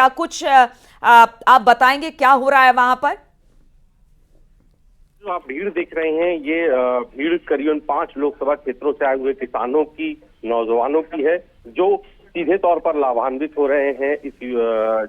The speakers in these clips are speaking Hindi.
क्या कुछ आप बताएंगे क्या हो रहा है वहां पर? जो आप भीड़ देख रहे हैं, ये भीड़ करीबन 5 लोकसभा क्षेत्रों से आए हुए किसानों की, नौजवानों की है, जो सीधे तौर पर लाभान्वित हो रहे हैं। इस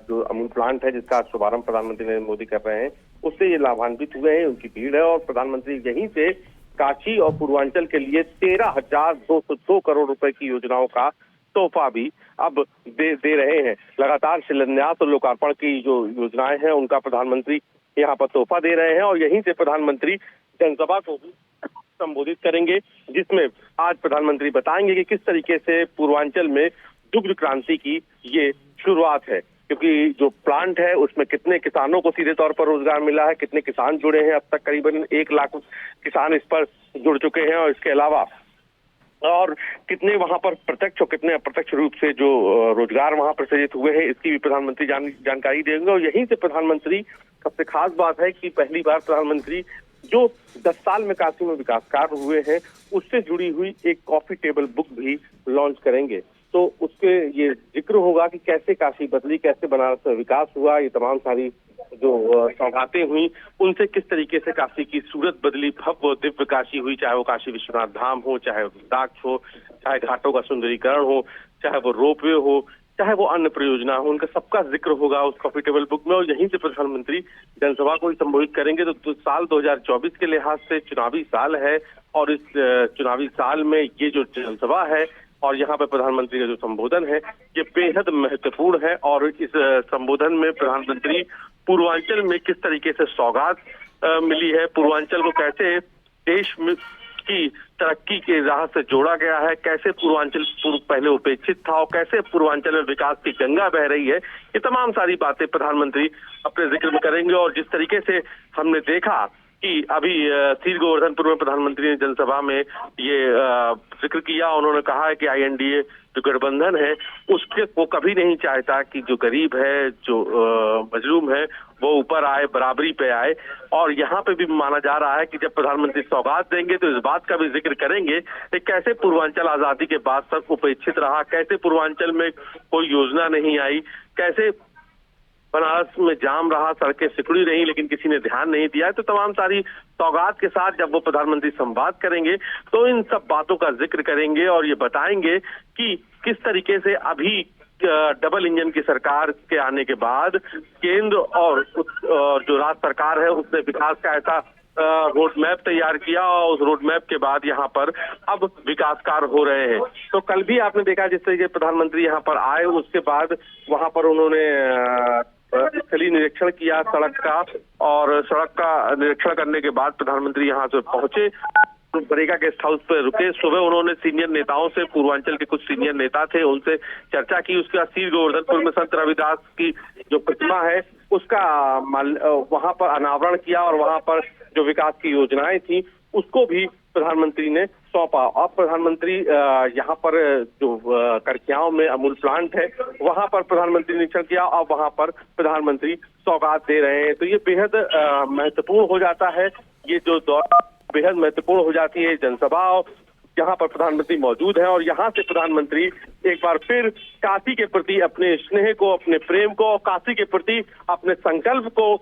जो अमूल प्लांट है जिसका शुभारंभ प्रधानमंत्री नरेंद्र मोदी कर रहे हैं, उससे ये लाभान्वित हुए हैं, उनकी भीड़ है। और प्रधानमंत्री यहीं से काशी और पूर्वांचल के लिए 13,202 करोड़ रुपए की योजनाओं का तोहफा भी अब दे रहे हैं। लगातार शिलान्यास और लोकार्पण की जो योजनाएं हैं उनका प्रधानमंत्री यहाँ पर तोहफा दे रहे हैं। और यहीं से प्रधानमंत्री जनसभा को भी संबोधित करेंगे, जिसमें आज प्रधानमंत्री बताएंगे कि किस तरीके से पूर्वांचल में दुग्ध क्रांति की ये शुरुआत है, क्योंकि जो प्लांट है उसमें कितने किसानों को सीधे तौर पर रोजगार मिला है, कितने किसान जुड़े हैं। अब तक करीबन 1 लाख किसान इस पर जुड़ चुके हैं। और इसके अलावा और कितने वहां पर प्रत्यक्ष और कितने अप्रत्यक्ष रूप से जो रोजगार वहां पर सृजित हुए हैं, इसकी भी प्रधानमंत्री जानकारी देंगे। और यहीं से प्रधानमंत्री, सबसे खास बात है कि पहली बार प्रधानमंत्री जो 10 साल में काशी में विकास कार्य हुए हैं उससे जुड़ी हुई एक कॉफी टेबल बुक भी लॉन्च करेंगे। तो उसके ये जिक्र होगा कि कैसे काशी बदली, कैसे बनारस में विकास हुआ, ये तमाम सारी जो सौगातें हुई उनसे किस तरीके से काशी की सूरत बदली, भव्य दिव्य काशी हुई, चाहे वो काशी विश्वनाथ धाम हो, चाहे वो रुद्राक्ष हो, चाहे घाटों का सुंदरीकरण हो, चाहे वो रोपवे हो, चाहे वो अन्य परियोजना हो, उनका सबका जिक्र होगा उस कॉफी टेबल बुक में। और यहीं से प्रधानमंत्री जनसभा को ही संबोधित करेंगे। तो साल 2024 के लिहाज से चुनावी साल है, और इस चुनावी साल में ये जो जनसभा है और यहाँ पे प्रधानमंत्री का जो संबोधन है ये बेहद महत्वपूर्ण है। और इस संबोधन में प्रधानमंत्री पूर्वांचल में किस तरीके से सौगात मिली है, पूर्वांचल को कैसे देश में की तरक्की के राह से जोड़ा गया है, कैसे पूर्वांचल पहले उपेक्षित था और कैसे पूर्वांचल में विकास की गंगा बह रही है, ये तमाम सारी बातें प्रधानमंत्री अपने जिक्र में करेंगे। और जिस तरीके से हमने देखा कि अभी सीर गोवर्धनपुर में प्रधानमंत्री ने जनसभा में ये जिक्र किया, उन्होंने कहा है कि INDA जो गठबंधन है उसके वो कभी नहीं चाहता कि जो गरीब है, जो मजलूम है, वो ऊपर आए, बराबरी पे आए। और यहाँ पे भी माना जा रहा है कि जब प्रधानमंत्री सौगात देंगे तो इस बात का भी जिक्र करेंगे कि कैसे पूर्वांचल आजादी के बाद तक उपेक्षित रहा, कैसे पूर्वांचल में कोई योजना नहीं आई, कैसे बनारस में जाम रहा, सड़कें सिकुड़ी रही लेकिन किसी ने ध्यान नहीं दिया। तो तमाम सारी सौगात के साथ जब वो प्रधानमंत्री संवाद करेंगे तो इन सब बातों का जिक्र करेंगे और ये बताएंगे कि किस तरीके से अभी डबल इंजन की सरकार के आने के बाद केंद्र और जो राज्य सरकार है उसने विकास का ऐसा रोड मैप तैयार किया, और उस रोड मैप के बाद यहाँ पर अब विकास कार्य हो रहे हैं। तो कल भी आपने देखा जिस तरीके प्रधानमंत्री यहाँ पर आए, उसके बाद वहां पर उन्होंने स्थलीय निरीक्षण किया सड़क का, और सड़क का निरीक्षण करने के बाद प्रधानमंत्री यहाँ से पहुंचे, बरेगा गेस्ट हाउस पे रुके। सुबह उन्होंने सीनियर नेताओं से, पूर्वांचल के कुछ सीनियर नेता थे उनसे चर्चा की। उसके बाद सीर गोवर्धनपुर में संत रविदास की जो प्रतिमा है उसका वहां पर अनावरण किया, और वहां पर जो विकास की योजनाएं थी उसको भी प्रधानमंत्री ने सौंपा। और प्रधानमंत्री यहाँ पर जो करकियाओं में अमूल प्लांट है वहां पर प्रधानमंत्री निरीक्षण किया, और वहां पर प्रधानमंत्री सौगात दे रहे हैं। तो ये बेहद महत्वपूर्ण हो जाता है, ये जो दौर बेहद महत्वपूर्ण हो जाती है जनसभा जहां पर प्रधानमंत्री मौजूद है। और यहाँ से प्रधानमंत्री एक बार फिर काशी के प्रति अपने स्नेह को, अपने प्रेम को, और काशी के प्रति अपने संकल्प को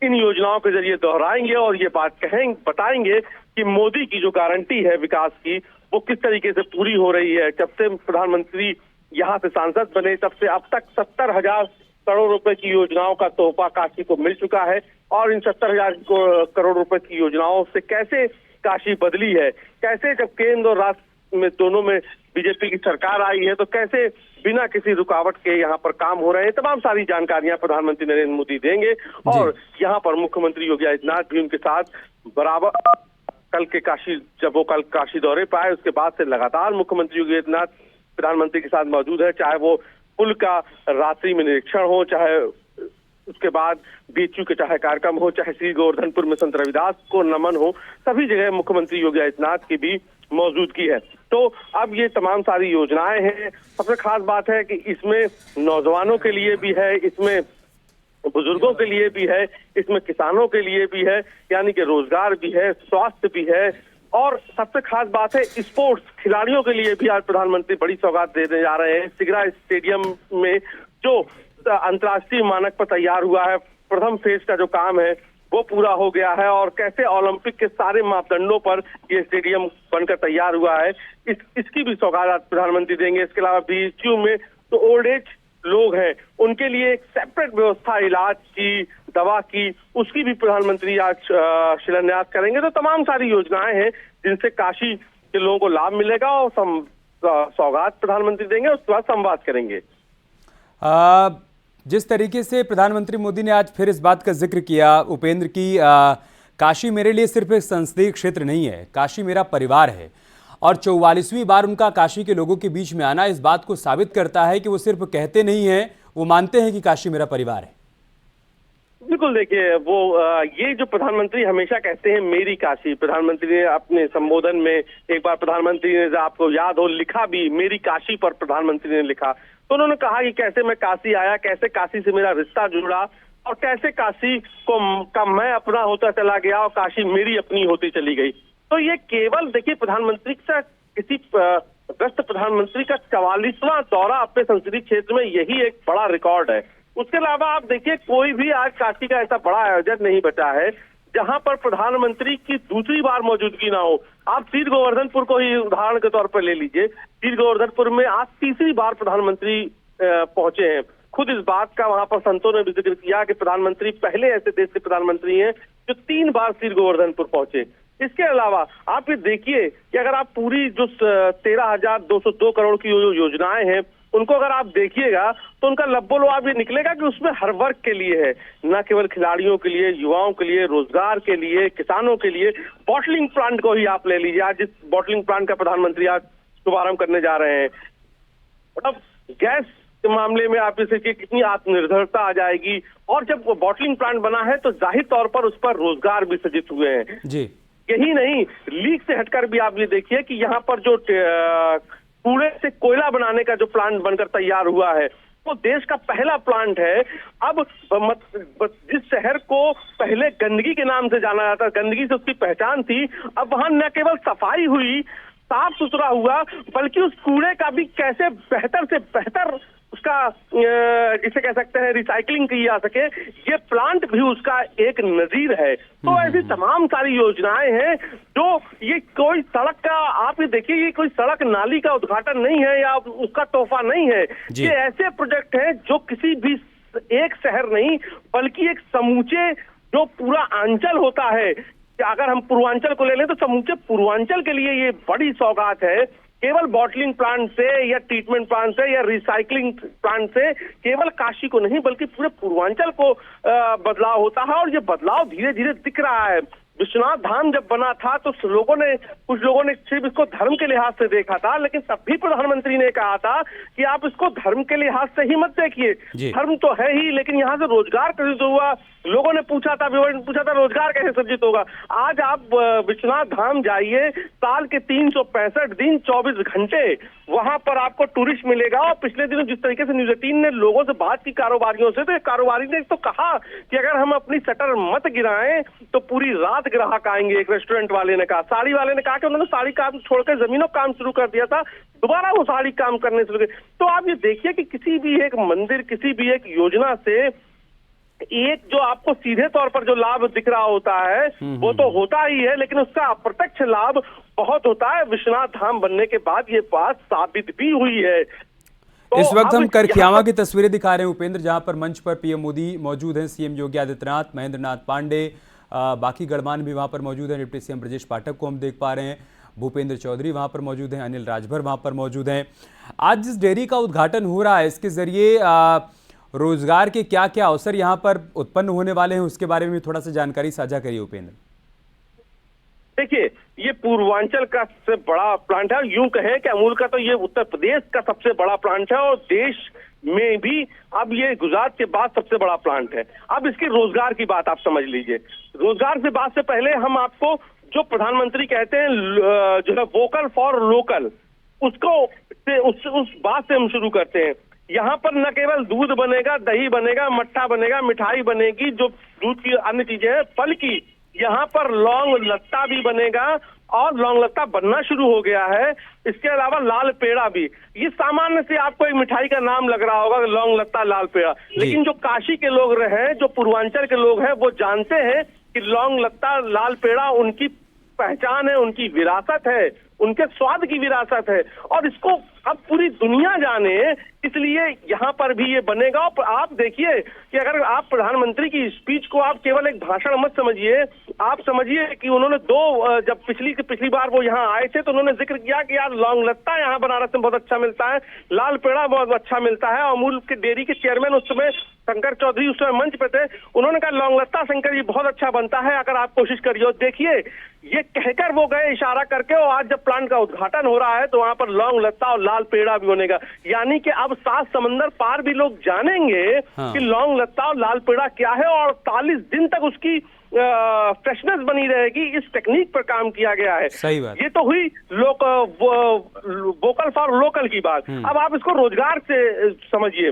इन योजनाओं के जरिए दोहराएंगे, और ये बात बताएंगे कि मोदी की जो गारंटी है विकास की वो किस तरीके से पूरी हो रही है। जब से प्रधानमंत्री यहाँ से सांसद बने तब से अब तक 70,000 करोड़ रुपए की योजनाओं का तोहफा काशी को मिल चुका है। और इन 70,000 करोड़ रुपए की योजनाओं से कैसे काशी बदली है, कैसे जब केंद्र और राज्य में दोनों में बीजेपी की सरकार आई है तो कैसे बिना किसी रुकावट के यहाँ पर काम हो रहे हैं, तमाम सारी जानकारियां प्रधानमंत्री नरेंद्र मोदी देंगे। और यहाँ पर मुख्यमंत्री योगी आदित्यनाथ भी उनके साथ बराबर जब वो कल काशी दौरे पे आए उसके बाद से लगातार मुख्यमंत्री योगी आदित्यनाथ प्रधानमंत्री के साथ मौजूद है, चाहे वो पुल का रात्रि में निरीक्षण हो, चाहे उसके बाद बीचू के चाहे कार्यक्रम हो, चाहे श्री गोवर्धनपुर में संत रविदास को नमन हो, सभी जगह मुख्यमंत्री योगी आदित्यनाथ की भी मौजूदगी है। तो अब ये तमाम सारी योजनाएं हैं। सबसे खास बात है कि इसमें नौजवानों के लिए भी है, इसमें बुजुर्गों के लिए भी है, इसमें किसानों के लिए भी है, यानी कि रोजगार भी है, स्वास्थ्य भी है, और सबसे खास बात है स्पोर्ट्स खिलाड़ियों के लिए भी आज प्रधानमंत्री बड़ी सौगात देने जा रहे हैं। सिगरा स्टेडियम में जो अंतर्राष्ट्रीय मानक पर तैयार हुआ है। प्रथम फेज का जो काम है वो पूरा हो गया है और कैसे ओलंपिक के सारे मापदंडों पर ये स्टेडियम बनकर तैयार हुआ है, इसकी भी सौगात प्रधानमंत्री देंगे। इसके अलावा बीएचयू में जो ओल्ड एज लोग हैं उनके लिए एक सेपरेट व्यवस्था, इलाज की, दवा की, उसकी भी प्रधानमंत्री आज शिलान्यास करेंगे। तो तमाम सारी योजनाएं हैं जिनसे काशी के लोगों को लाभ मिलेगा और सौगात प्रधानमंत्री देंगे, उसके बाद संवाद करेंगे। जिस तरीके से प्रधानमंत्री मोदी ने आज फिर इस बात का जिक्र किया उपेंद्र की, काशी मेरे लिए सिर्फ एक संसदीय क्षेत्र नहीं है, काशी मेरा परिवार है, और 44वीं बार उनका काशी के लोगों के बीच में आना इस बात को साबित करता है कि वो सिर्फ कहते नहीं हैं, वो मानते हैं कि काशी मेरा परिवार है। बिल्कुल, देखिए वो ये जो प्रधानमंत्री हमेशा कहते हैं मेरी काशी, प्रधानमंत्री ने अपने संबोधन में एक बार प्रधानमंत्री ने, आपको याद हो, लिखा भी मेरी काशी पर प्रधानमंत्री ने लिखा। तो उन्होंने कहा कि कैसे मैं काशी आया, कैसे काशी से मेरा रिश्ता जुड़ा और कैसे काशी का मैं अपना होता चला गया और काशी मेरी अपनी होती चली गई। तो ये केवल देखिए प्रधानमंत्री का, किसी व्यस्त प्रधानमंत्री का 44वां दौरा अपने संसदीय क्षेत्र में, यही एक बड़ा रिकॉर्ड है। उसके अलावा आप देखिए कोई भी आज काशी का ऐसा बड़ा आयोजन नहीं बचा है जहां पर प्रधानमंत्री की दूसरी बार मौजूदगी ना हो। आप सीर गोवर्धनपुर को ही उदाहरण के तौर पर ले लीजिए। सीर गोवर्धनपुर में आज तीसरी बार प्रधानमंत्री पहुंचे हैं। खुद इस बात का वहां पर संतों ने भी जिक्र किया कि प्रधानमंत्री पहले ऐसे देश के प्रधानमंत्री हैं जो 3 बार सीर गोवर्धनपुर पहुंचे। इसके अलावा आप ये देखिए कि अगर आप पूरी जो 13,202 करोड़ की योजनाएं हैं उनको अगर आप देखिएगा तो उनका लब्बो-लुआब ये निकलेगा कि उसमें हर वर्ग के लिए है, न केवल खिलाड़ियों के लिए, युवाओं के लिए, रोजगार के लिए, किसानों के लिए। बॉटलिंग प्लांट को ही आप ले लीजिए, आज जिस बॉटलिंग प्लांट का प्रधानमंत्री आज शुभारंभ करने जा रहे हैं। अब गैस के मामले में आप इसे कितनी आत्मनिर्भरता आ जाएगी, और जब वो बॉटलिंग प्लांट बना है तो जाहिर तौर पर उस पर रोजगार भी सृजित हुए हैं जी। यही नहीं, लीक से हटकर भी आप ये देखिए कि यहाँ पर जो कूड़े से कोयला बनाने का जो प्लांट बनकर तैयार हुआ है वो देश का पहला प्लांट है। अब जिस शहर को पहले गंदगी के नाम से जाना जाता, गंदगी से उसकी पहचान थी, अब वहां न केवल सफाई हुई, साफ सुथरा हुआ, बल्कि उस कूड़े का भी कैसे बेहतर से बेहतर उसका जिसे कह सकते हैं रिसाइकलिंग की जा सके, ये प्लांट भी उसका एक नजीर है। तो ऐसी तमाम सारी योजनाएं हैं जो, ये कोई सड़क का आप ये देखिए, ये कोई सड़क नाली का उद्घाटन नहीं है या उसका तोहफा नहीं है। ये ऐसे प्रोजेक्ट हैं जो किसी भी एक शहर नहीं बल्कि एक समूचे जो पूरा अंचल होता है, अगर हम पूर्वांचल को ले लें तो समूचे पूर्वांचल के लिए ये बड़ी सौगात है। केवल बॉटलिंग प्लांट से या ट्रीटमेंट प्लांट से या रिसाइकलिंग प्लांट से केवल काशी को नहीं बल्कि पूरे पूर्वांचल को बदलाव होता है, और ये बदलाव धीरे धीरे दिख रहा है। विश्वनाथ धाम जब बना था तो कुछ लोगों ने सिर्फ इसको धर्म के लिहाज से देखा था, लेकिन तब भी प्रधानमंत्री ने कहा था कि आप इसको धर्म के लिहाज से ही मत देखिए, धर्म तो है ही लेकिन यहाँ से रोजगार कैसे हुआ, लोगों ने पूछा था रोजगार कैसे सृजित होगा। आज आप विश्वनाथ धाम जाइए, साल के 365 दिन 24 घंटे वहां पर आपको टूरिस्ट मिलेगा। और पिछले दिनों जिस तरीके से न्यूज़ 18 ने लोगों से बात की कारोबारियों से, तो कारोबारी ने तो कहा कि अगर हम अपनी शटर मत गिराएं तो पूरी रात ग्राहक आएंगे। एक रेस्टोरेंट वाले ने कहा, साड़ी वाले ने कहा कि उन्होंने साड़ी काम छोड़कर जमीनों काम शुरू कर दिया था, दोबारा वो साड़ी काम करने शुरू किए। तो आप ये देखिए कि किसी भी एक मंदिर, किसी भी एक योजना से एक जो आपको सीधे तौर पर जो लाभ दिख रहा होता है वो तो होता ही है, लेकिन उसका अप्रत्यक्ष लाभ बहुत होता है। विश्वनाथ धाम बनने के बाद ये बात साबित भी हुई है। तो इस वक्त हम करखियावा की तस्वीरें दिखा रहे हैं उपेंद्र, जहां पर मंच पर पीएम मोदी मौजूद हैं, सीएम योगी आदित्यनाथ, महेंद्र नाथ पांडे, बाकी गणमान्य भी वहां पर मौजूद हैं। डिप्टी सीएम ब्रजेश पाठक को हम देख पा रहे हैं, भूपेंद्र चौधरी वहां पर मौजूद हैं, अनिल राजभर वहां पर मौजूद हैं। आज जिस डेयरी का उद्घाटन हो रहा है इसके जरिए रोजगार के क्या क्या अवसर यहां पर उत्पन्न होने वाले हैं, उसके बारे में थोड़ा सा जानकारी साझा करिए उपेंद्र। देखिए, ये पूर्वांचल का सबसे बड़ा प्लांट है। यूं कहें कि अमूल का तो ये उत्तर प्रदेश का सबसे बड़ा प्लांट है और देश में भी अब ये गुजरात के बाद सबसे बड़ा प्लांट है। अब इसके रोजगार की बात आप समझ लीजिए। रोजगार से बात से पहले हम आपको जो प्रधानमंत्री कहते हैं जो है वोकल फॉर लोकल, उसको उस बात से हम शुरू करते हैं। यहाँ पर न केवल दूध बनेगा, दही बनेगा, मट्ठा बनेगा, मिठाई बनेगी, जो दूध की अन्य चीजें हैं, बल्कि यहाँ पर लौंग लत्ता भी बनेगा और लौंग लत्ता बनना शुरू हो गया है। इसके अलावा लाल पेड़ा भी, ये सामान्य से आपको एक मिठाई का नाम लग रहा होगा, लौंग लत्ता लाल पेड़ा, लेकिन जो काशी के लोग रहे, जो पूर्वांचल के लोग हैं, वो जानते हैं कि लौंग लत्ता लाल पेड़ा उनकी पहचान है, उनकी विरासत है, उनके स्वाद की विरासत है, और इसको अब पूरी दुनिया जाने, इसलिए यहाँ पर भी ये बनेगा। और आप देखिए कि अगर आप प्रधानमंत्री की स्पीच को आप केवल एक भाषण मत समझिए, आप समझिए कि उन्होंने जब पिछली बार वो यहाँ आए थे तो उन्होंने जिक्र किया कि यार लौंग लत्ता यहाँ बनारस में बहुत अच्छा मिलता है, लाल पेड़ा बहुत अच्छा मिलता है। अमूल के डेयरी के चेयरमैन उस समय शंकर चौधरी उस समय मंच पे थे, उन्होंने कहा लौंग लत्ता शंकर जी बहुत अच्छा बनता है, अगर आप कोशिश करिए। देखिए ये कहकर वो गए इशारा करके, और आज जब प्लांट का उद्घाटन हो रहा है तो वहां पर लौंग लत्ता और लाल पेड़ा भी बनेगा। यानी कि अब 7 समंदर पार भी लोग जानेंगे कि लौंग लत्ता और लाल पेड़ा क्या है, और 48 दिन तक उसकी फ्रेशनेस बनी रहेगी। इस टेक्निक पर काम किया गया है। सही बात। ये तो हुई वोकल फॉर लोकल की बात। अब आप इसको रोजगार से समझिए,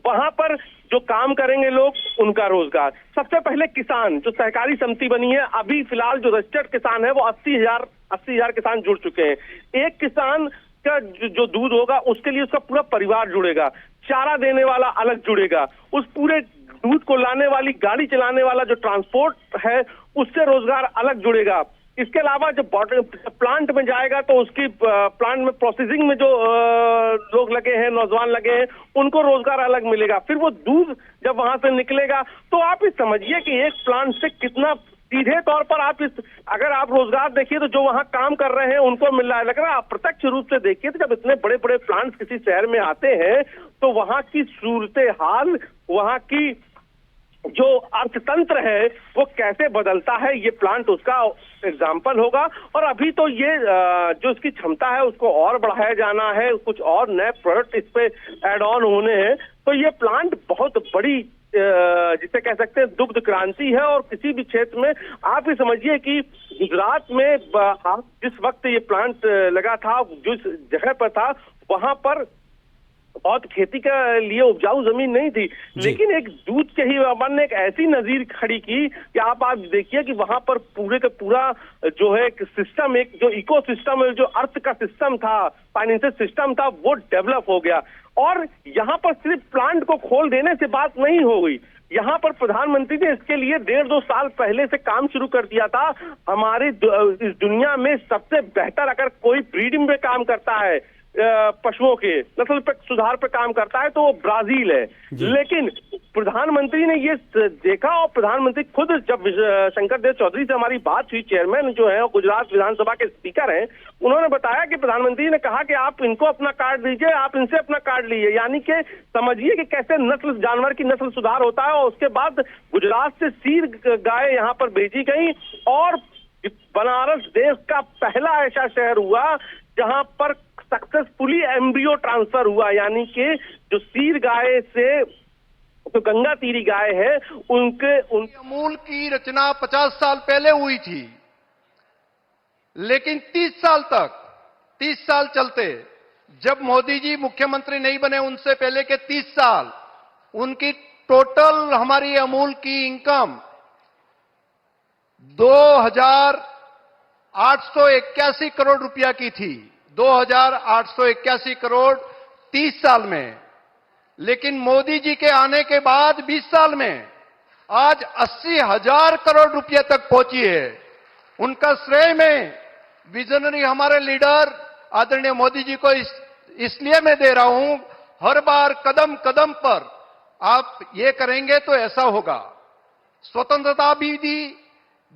वहां पर जो काम करेंगे लोग, उनका रोजगार। सबसे पहले किसान, जो सहकारी समिति बनी है, अभी फिलहाल जो रजिस्टर्ड किसान है वो 80,000 किसान जुड़ चुके हैं। एक किसान का जो दूध होगा उसके लिए उसका पूरा परिवार जुड़ेगा, चारा देने वाला अलग जुड़ेगा, उस पूरे दूध को लाने वाली गाड़ी चलाने वाला जो ट्रांसपोर्ट है उससे रोजगार अलग जुड़ेगा। इसके अलावा जब प्लांट में जाएगा तो उसकी प्लांट में प्रोसेसिंग में जो लोग लगे हैं, नौजवान लगे हैं, उनको रोजगार अलग मिलेगा। फिर वो दूध जब वहां से निकलेगा तो आप ये समझिए कि एक प्लांट से कितना सीधे तौर पर अगर आप रोजगार देखिए तो जो वहां काम कर रहे हैं उनको मिल रहा है। लेकिन आप प्रत्यक्ष रूप से देखिए तो जब इतने बड़े बड़े प्लांट्स किसी शहर में आते हैं तो वहां की सूरत हाल, वहां की जो अर्थतंत्र है वो कैसे बदलता है, ये प्लांट उसका एग्जाम्पल होगा। और अभी तो ये जो इसकी क्षमता है उसको और बढ़ाया जाना है, कुछ और नए प्रोडक्ट इस पे ऐड ऑन होने हैं। तो ये प्लांट बहुत बड़ी जिसे कह सकते हैं दुग्ध क्रांति है। और किसी भी क्षेत्र में आप ये समझिए कि गुजरात में जिस वक्त ये प्लांट लगा था, जिस जगह पर था, वहां पर बहुत खेती के लिए उपजाऊ जमीन नहीं थी, लेकिन एक दूध के ही व्यापार ने एक ऐसी नजीर खड़ी की कि आप देखिए कि वहां पर पूरे का पूरा जो है सिस्टम, एक जो इकोसिस्टम, जो अर्थ का सिस्टम था, फाइनेंशियल सिस्टम था, वो डेवलप हो गया। और यहाँ पर सिर्फ प्लांट को खोल देने से बात नहीं हो गई, यहाँ पर प्रधानमंत्री ने इसके लिए 1.5-2 साल पहले से काम शुरू कर दिया था। हमारी इस दुनिया में सबसे बेहतर अगर कोई ब्रीडिंग में काम करता है, पशुओं के नस्ल पे सुधार पे काम करता है, तो वो ब्राजील है। लेकिन प्रधानमंत्री ने ये देखा, और प्रधानमंत्री खुद जब शंकर देव चौधरी से हमारी बात हुई, चेयरमैन जो है गुजरात विधानसभा के स्पीकर हैं, उन्होंने बताया कि प्रधानमंत्री ने कहा कि आप इनको अपना कार्ड दीजिए, आप इनसे अपना कार्ड लीजिए। यानी कि समझिए कि कैसे जानवर की नस्ल सुधार होता है। और उसके बाद गुजरात से सीर गाय यहाँ पर भेजी गई, और बनारस देश का पहला ऐसा शहर हुआ जहां पर सक्सेसफुली एम्ब्रियो ट्रांसफर हुआ। यानी कि जो सीर गाय से जो गंगा तीरी गाय है, उनके अमूल की रचना 50 साल पहले हुई थी, लेकिन 30 साल चलते, जब मोदी जी मुख्यमंत्री नहीं बने उनसे पहले के 30 साल, उनकी टोटल हमारी अमूल की इनकम 2,881 करोड़ रुपया की थी। 2,881 करोड़ 30 साल में। लेकिन मोदी जी के आने के बाद 20 साल में आज 80,000 करोड़ रुपये तक पहुंची है। उनका श्रेय में विजनरी हमारे लीडर आदरणीय मोदी जी को इसलिए मैं दे रहा हूं, हर बार कदम कदम पर आप ये करेंगे तो ऐसा होगा। स्वतंत्रता भी दी,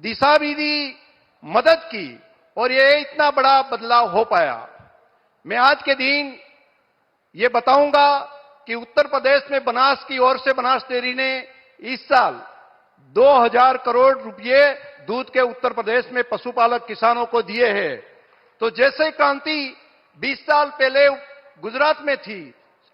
दिशा भी दी, मदद की, और ये इतना बड़ा बदलाव हो पाया। मैं आज के दिन ये बताऊंगा कि उत्तर प्रदेश में बनास की ओर से बनास डेयरी ने इस साल 2,000 करोड़ रुपए दूध के उत्तर प्रदेश में पशुपालक किसानों को दिए हैं। तो जैसे क्रांति 20 साल पहले गुजरात में थी,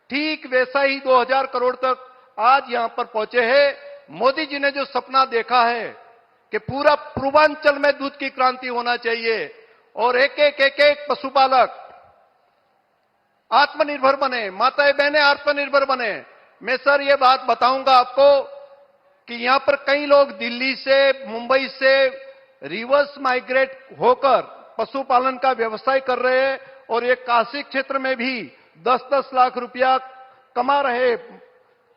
ठीक वैसा ही 2,000 करोड़ तक आज यहां पर पहुंचे हैं। मोदी जी ने जो सपना देखा है कि पूरा पूर्वांचल में दूध की क्रांति होना चाहिए और एक एक पशुपालक आत्मनिर्भर बने, माताएं बहनें आत्मनिर्भर बने। मैं सर ये बात बताऊंगा आपको कि यहां पर कई लोग दिल्ली से, मुंबई से रिवर्स माइग्रेट होकर पशुपालन का व्यवसाय कर रहे हैं और ये काशी क्षेत्र में भी 10-10 लाख रुपया कमा रहे हैं।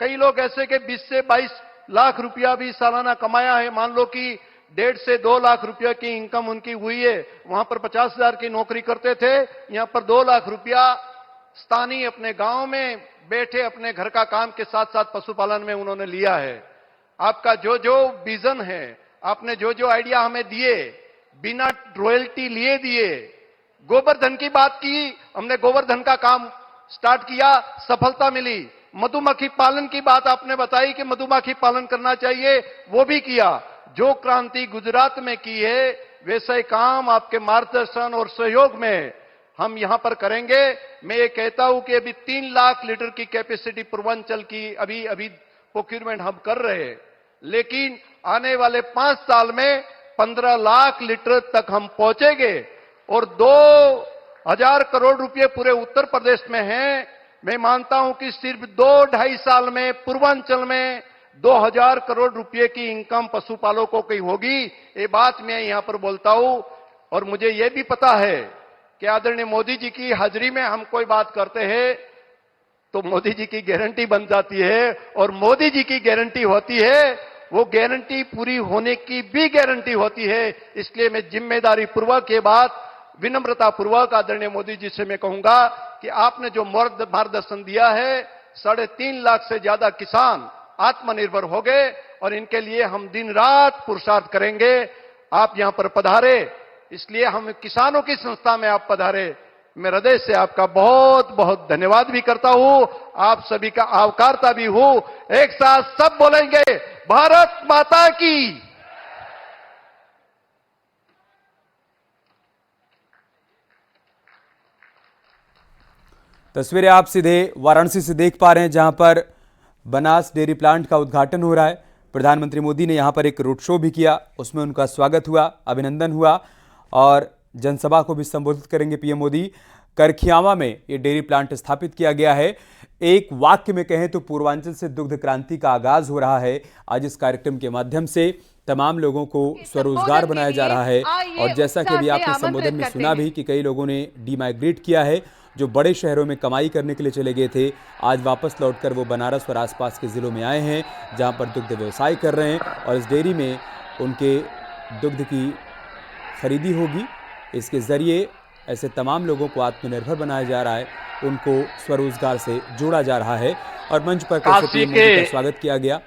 कई लोग ऐसे के 20 से 22 लाख रुपया भी सालाना कमाया है। मान लो कि 1.5 से 2 लाख रुपया की इनकम उनकी हुई है। वहां पर 50,000 की नौकरी करते थे, यहां पर 2 लाख रुपया स्थानीय अपने गांव में बैठे अपने घर का काम के साथ साथ पशुपालन में उन्होंने लिया है। आपका जो जो विजन है, आपने जो जो आइडिया हमें दिए, बिना रॉयल्टी लिए दिए, गोवर्धन की बात की, हमने गोवर्धन का काम स्टार्ट किया, सफलता मिली। मधुमक्खी पालन की बात आपने बताई कि मधुमक्खी पालन करना चाहिए, वो भी किया। जो क्रांति गुजरात में की है, वैसे काम आपके मार्गदर्शन और सहयोग में हम यहां पर करेंगे। मैं ये कहता हूं कि अभी 3 लाख लीटर की कैपेसिटी पूर्वांचल की अभी प्रोक्यूरमेंट हम कर रहे हैं, लेकिन आने वाले 5 साल में 15 लाख लीटर तक हम पहुंचेंगे और 2,000 करोड़ रुपए पूरे उत्तर प्रदेश में हैं। मैं मानता हूं कि सिर्फ 2-2.5 साल में पूर्वांचल में 2,000 करोड़ रुपए की इनकम पशुपालकों की होगी। ये बात मैं यहां पर बोलता हूं और मुझे यह भी पता है कि आदरणीय मोदी जी की हाजिरी में हम कोई बात करते हैं तो मोदी जी की गारंटी बन जाती है और मोदी जी की गारंटी होती है, वो गारंटी पूरी होने की भी गारंटी होती है। इसलिए मैं जिम्मेदारी पूर्वक ये बात विनम्रता पूर्वक आदरणीय मोदी जी से मैं कहूंगा कि आपने जो मार्गदर्शन दिया है, 3.5 लाख से ज्यादा किसान आत्मनिर्भर हो गए और इनके लिए हम दिन रात पुरुषार्थ करेंगे। आप यहां पर पधारे, इसलिए हम किसानों की संस्था में आप पधारे। मैं हृदय से आपका बहुत बहुत धन्यवाद भी करता हूं, आप सभी का आवकारता भी हूं। एक साथ सब बोलेंगे, भारत माता की। तस्वीरें आप सीधे वाराणसी से देख पा रहे हैं, जहां पर बनास डेयरी प्लांट का उद्घाटन हो रहा है। प्रधानमंत्री मोदी ने यहां पर एक रोड शो भी किया, उसमें उनका स्वागत हुआ, अभिनंदन हुआ और जनसभा को भी संबोधित करेंगे पीएम मोदी। करखियावा में ये डेयरी प्लांट स्थापित किया गया है। एक वाक्य में कहें तो पूर्वांचल से दुग्ध क्रांति का आगाज हो रहा है। आज इस कार्यक्रम के माध्यम से तमाम लोगों को स्वरोजगार बनाया जा रहा है और जैसा कि अभी आपने संबोधन में सुना भी कि कई लोगों ने डीमाइग्रेट किया है, जो बड़े शहरों में कमाई करने के लिए चले गए थे, आज वापस लौटकर वो बनारस और आसपास के ज़िलों में आए हैं, जहां पर दुग्ध व्यवसाय कर रहे हैं और इस डेयरी में उनके दुग्ध की खरीदी होगी। इसके ज़रिए ऐसे तमाम लोगों को आत्मनिर्भर बनाया जा रहा है, उनको स्वरोजगार से जोड़ा जा रहा है और मंच पर कैसे पीएम मोदी का स्वागत किया गया।